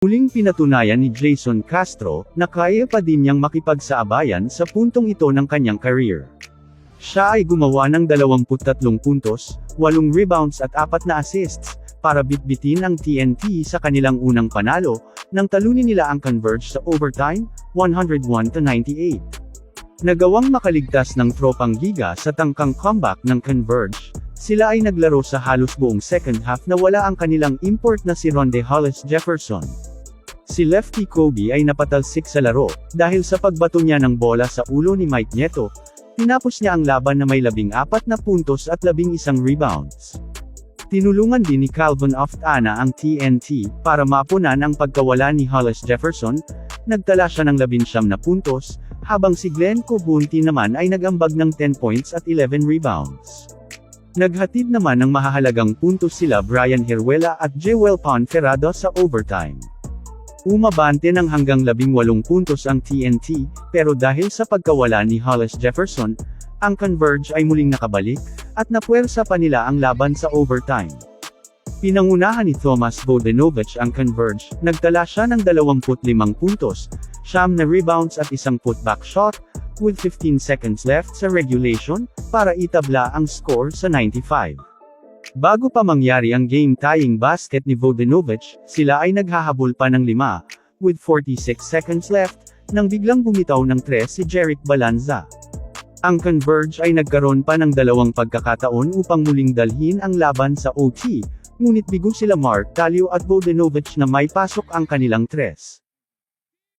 Muling pinatunayan ni Jason Castro, na kaya pa din niyang makipagsaabayan sa puntong ito ng kanyang career. Siya ay gumawa ng 23 puntos, 8 rebounds at 4 na assists, para bitbitin ang TNT sa kanilang unang panalo, nang talunin nila ang Converge sa overtime, 101-98. Nagawang makaligtas ng tropang Giga sa tangkang comeback ng Converge, sila ay naglaro sa halos buong second half na wala ang kanilang import na si Rondae Hollis Jefferson. Si Lefty Kobe ay napatalsik sa laro, dahil sa pagbato niya ng bola sa ulo ni Mike Nieto, tinapos niya ang laban na may 14 na puntos at 11 rebounds. Tinulungan din ni Calvin Oftana ang TNT, para mapunan ang pagkawala ni Hollis Jefferson, nagtala siya ng 19 na puntos, habang si Glenn Cobunti naman ay nagambag ng 10 points at 11 rebounds. Naghatid naman ng mahahalagang puntos sila Brian Heruela at Jewel Ponferrada sa overtime. Umabante ng hanggang 18 puntos ang TNT, pero dahil sa pagkawala ni Hollis Jefferson, ang Converge ay muling nakabalik, at napuwersa pa nila ang laban sa overtime. Pinangunahan ni Thomas Bogdanovic ang Converge, nagtala siya ng 25 puntos, 9 na rebounds at 1 putback shot, with 15 seconds left sa regulation, para itabla ang score sa 95. Bago pa mangyari ang game-tying basket ni Bogdanovic, sila ay naghahabol pa ng 5, with 46 seconds left, nang biglang bumitaw ng 3 si Jerick Balanza. Ang Converge ay nagkaroon pa ng 2 pagkakataon upang muling dalhin ang laban sa OT, ngunit bigo sila Mark Talio at Bogdanovic na may pasok ang kanilang 3.